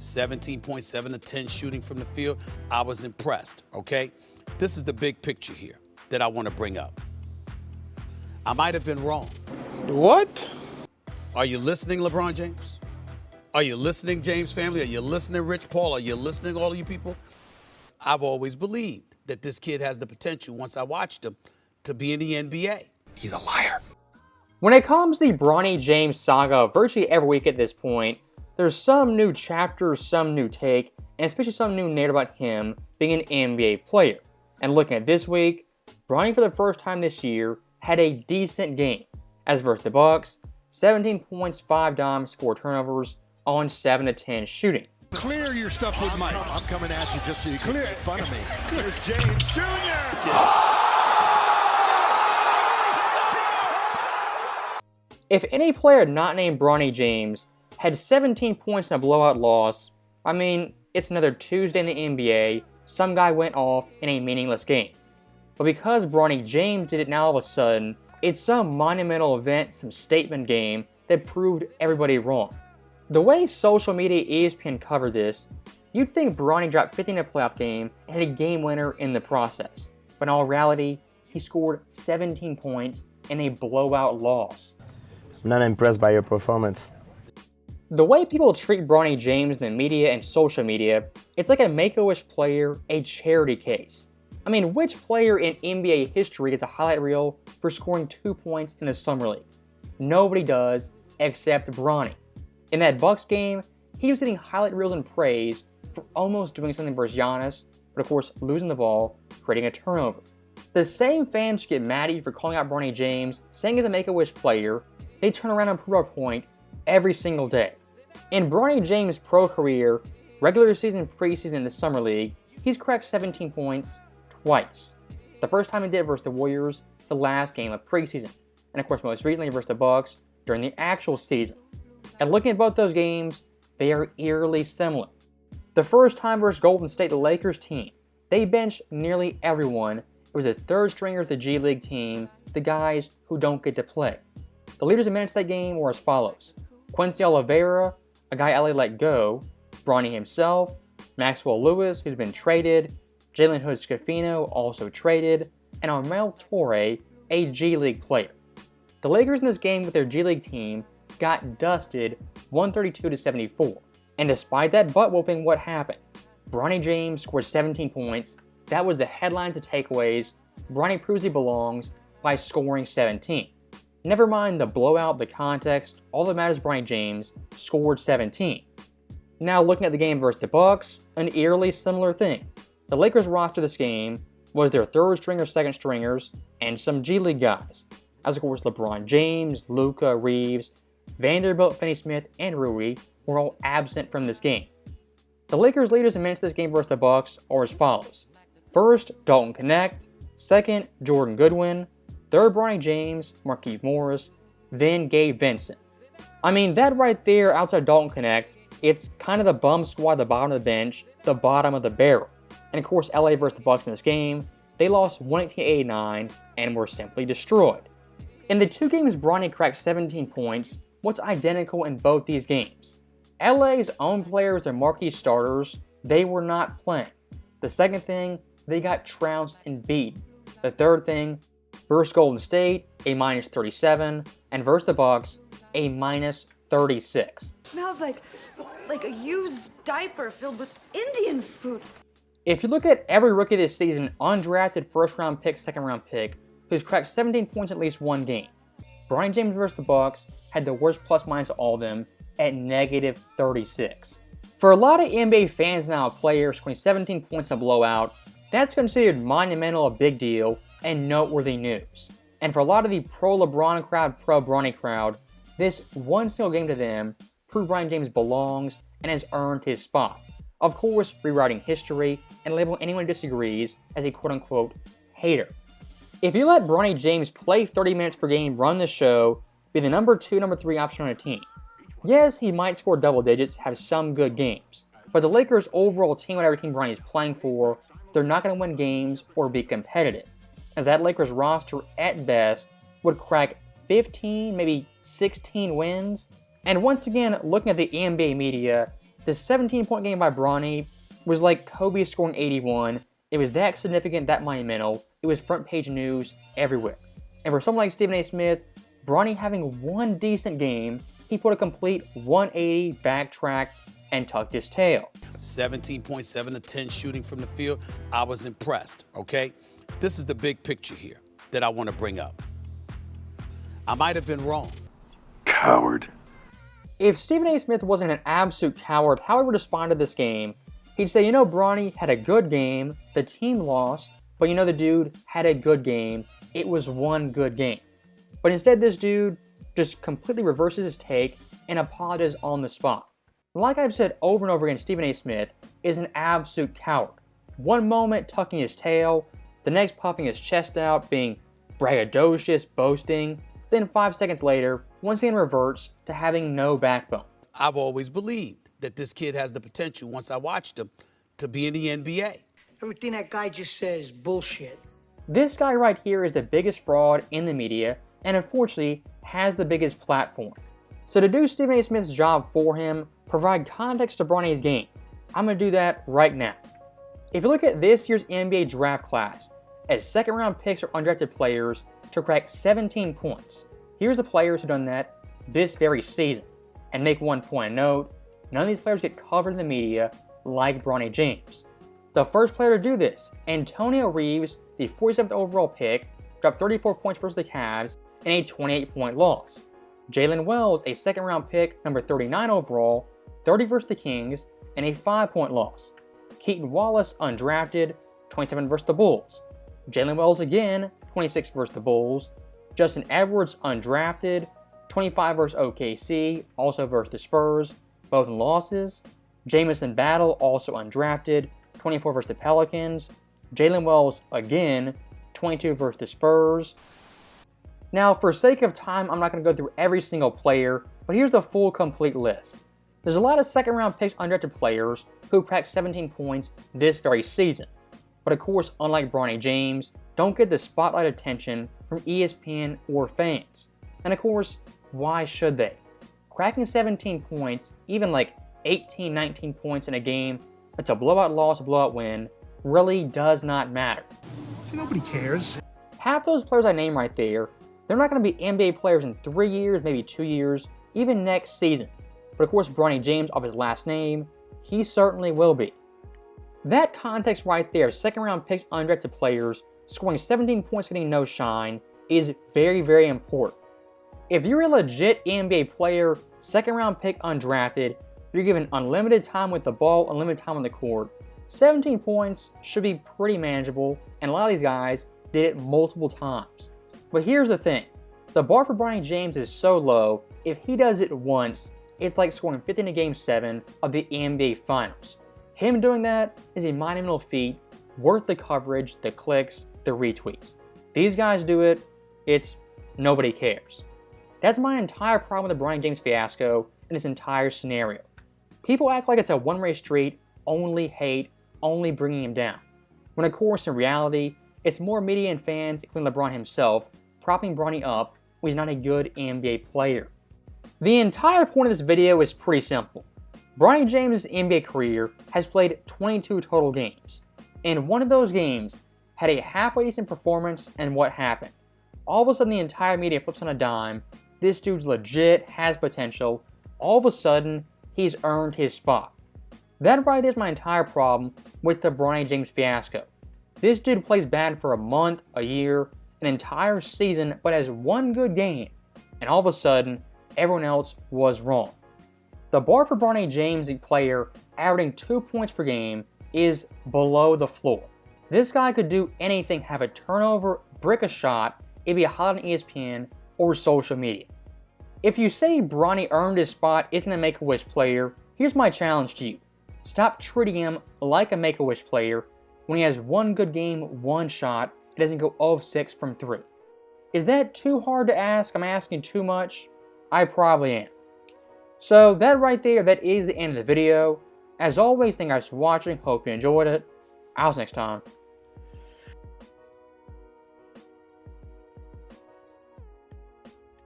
17.7 to 10 shooting from the field. I was impressed, okay? This is the big picture here that I want to bring up. I might have been wrong. What? Are you listening, LeBron James? Are you listening, James family? Are you listening, Rich Paul? Are you listening, all of you people? I've always believed that this kid has the potential, once I watched him, to be in the NBA. He's a liar. When it comes to the Bronny James saga, virtually every week at this point, there's some new chapter, some new take, and especially some new narrative about him being an NBA player. And looking at this week, Bronny for the first time this year had a decent game. As versus the Bucks, 17 points, 5 dimes, 4 turnovers on 7 to 10 shooting. Clear your stuff with Mike. I'm coming at you just so you can make fun of me. Here's James Jr. If any player not named Bronny James had 17 points in a blowout loss, I mean, it's another Tuesday in the NBA, some guy went off in a meaningless game. But because Bronny James did it now all of a sudden, it's some monumental event, some statement game that proved everybody wrong. The way social media ESPN covered this, you'd think Bronny dropped 50 in a playoff game and had a game winner in the process. But in all reality, he scored 17 points in a blowout loss. I'm not impressed by your performance. The way people treat Bronny James in the media and social media, it's like a Make-A-Wish player, a charity case. I mean, which player in NBA history gets a highlight reel for scoring 2 points in the Summer League? Nobody does, except Bronny. In that Bucks game, he was getting highlight reels and praise for almost doing something versus Giannis, but of course losing the ball, creating a turnover. The same fans who get mad at you for calling out Bronny James, saying he's a Make-A-Wish player, they turn around and prove our point every single day. In Bronny James' pro career, regular season, preseason, and the Summer League, he's cracked 17 points twice. The first time he did it versus the Warriors, the last game of preseason, and of course most recently versus the Bucks during the actual season. And looking at both those games, they are eerily similar. The first time versus Golden State, the Lakers team, they benched nearly everyone. It was the third stringers of the G League team, the guys who don't get to play. The leaders in minutes of that game were as follows: Quincy Oliveira, a guy LA let go, Bronny himself, Maxwell Lewis, who's been traded, Jalen Hood-Schifino, also traded, and Armel Torre, a G League player. The Lakers in this game with their G League team got dusted 132-74. And despite that butt-whooping, what happened? Bronny James scored 17 points. That was the headlines and takeaways. Bronny proves he belongs by scoring 17. Never mind the blowout, the context, all that matters, Bronny James scored 17. Now looking at the game versus the Bucks, an eerily similar thing. The Lakers roster this game was their third stringer, second stringers, and some G League guys. As of course LeBron James, Luka, Reeves, Vanderbilt, Finney-Smith, and Rui were all absent from this game. The Lakers leaders in minutes this game versus the Bucks are as follows. First, Dalton Knecht. Second, Jordan Goodwin. Third, Bronny James, Markieff Morris, then Gabe Vincent. I mean, that right there outside Dalton Knecht, it's kind of the bum squad at the bottom of the bench, the bottom of the barrel. And of course, LA versus the Bucks in this game, they lost 118-89 and were simply destroyed. In the two games Bronny cracked 17 points, what's identical in both these games? LA's own players, their marquee starters, they were not playing. The second thing, they got trounced and beat. The third thing, versus Golden State, a minus 37, and versus the Bucks, a minus 36. Smells like a used diaper filled with Indian food. If you look at every rookie this season, undrafted first round pick, second round pick, who's cracked 17 points in at least one game, Bronny James versus the Bucks had the worst plus minus of all of them at negative 36. For a lot of NBA fans now, players scoring 17 points in a blowout, that's considered monumental, a big deal, and noteworthy news. And for a lot of the pro-LeBron crowd, pro-Bronny crowd, this one single game to them proved Bronny James belongs and has earned his spot. Of course, rewriting history and labeling anyone who disagrees as a quote-unquote hater. If you let Bronny James play 30 minutes per game, run the show, be the number 2, number 3 option on a team, yes, he might score double digits, have some good games, but the Lakers' overall team, whatever team Bronny is playing for, they're not going to win games or be competitive, as that Lakers roster, at best, would crack 15, maybe 16 wins. And once again, looking at the NBA media, The 17-point game by Bronny was like Kobe scoring 81. It was that significant, that monumental. It was front page news everywhere. And for someone like Stephen A. Smith, Bronny having one decent game, he put a complete 180, backtracked, and tucked his tail. 17.7 to 10 shooting from the field. I was impressed, okay? This is the big picture here that I want to bring up. I might have been wrong. Coward. If Stephen A. Smith wasn't an absolute coward, how he would respond to this game, he'd say, you know, Bronny had a good game, the team lost, but you know the dude had a good game, it was one good game. But instead this dude just completely reverses his take and apologizes on the spot. Like I've said over and over again, Stephen A. Smith is an absolute coward. One moment tucking his tail, the next puffing his chest out, being braggadocious, boasting, then 5 seconds later, once again reverts to having no backbone. I've always believed that this kid has the potential, once I watched him, to be in the NBA. Everything that guy just said is bullshit. This guy right here is the biggest fraud in the media, and unfortunately has the biggest platform. So to do Stephen A. Smith's job for him, provide context to Bronny's game, I'm going to do that right now. If you look at this year's NBA draft class, as second round picks or undrafted players to crack 17 points, here's the players who've done that this very season. And make one point of note, none of these players get covered in the media like Bronny James. The first player to do this, Antonio Reeves, the 47th overall pick, dropped 34 points versus the Cavs in a 28-point loss. Jalen Wells, a second round pick, number 39 overall, 30 versus the Kings in a 5-point loss. Keaton Wallace, undrafted, 27 versus the Bulls. Jalen Wells again, 26 versus the Bulls. Justin Edwards, undrafted, 25 versus OKC, also versus the Spurs, both in losses. Jamison Battle, also undrafted, 24 versus the Pelicans. Jalen Wells again, 22 versus the Spurs. Now, for sake of time, I'm not going to go through every single player, but here's the full complete list. There's a lot of second round picks undrafted players who cracked 17 points this very season. But of course, unlike Bronny James, don't get the spotlight attention from ESPN or fans. And of course, why should they? Cracking 17 points, even like 18, 19 points in a game that's a blowout loss, a blowout win, really does not matter. See, nobody cares. Half those players I named right there, they're not going to be NBA players in 3 years, maybe 2 years, even next season. But of course, Bronny James, off his last name, he certainly will be. That context right there, second round picks undrafted players scoring 17 points getting no shine, is very, very important. If you're a legit NBA player, second round pick undrafted, you're given unlimited time with the ball, unlimited time on the court, 17 points should be pretty manageable, and a lot of these guys did it multiple times. But here's the thing, the bar for Bronny James is so low, if he does it once, it's like scoring 50 in a Game 7 of the NBA Finals. Him doing that is a monumental feat, worth the coverage, the clicks, the retweets. These guys do it, it's nobody cares. That's my entire problem with the Bronny James fiasco in this entire scenario. People act like it's a one-way street, only hate, only bringing him down. When of course in reality, it's more media and fans, including LeBron himself, propping Bronny up when he's not a good NBA player. The entire point of this video is pretty simple. Bronny James' NBA career has played 22 total games. And one of those games had a halfway decent performance, and what happened? All of a sudden the entire media flips on a dime, this dude's legit, has potential, all of a sudden he's earned his spot. That right is my entire problem with the Bronny James fiasco. This dude plays bad for a month, a year, an entire season, but has one good game, and all of a sudden, everyone else was wrong. The bar for Bronny James, a player averaging 2 points per game, is below the floor. This guy could do anything, have a turnover, brick a shot, it'd be a highlight on ESPN or social media. If you say Bronny earned his spot, isn't a Make-A-Wish player, here's my challenge to you. Stop treating him like a Make-A-Wish player when he has one good game, one shot, it doesn't go 0 of 6 from 3. Is that too hard to ask? I'm asking too much? I probably am. So that right there, that is the end of the video. As always, thank you guys for watching, hope you enjoyed it. I'll see you next time.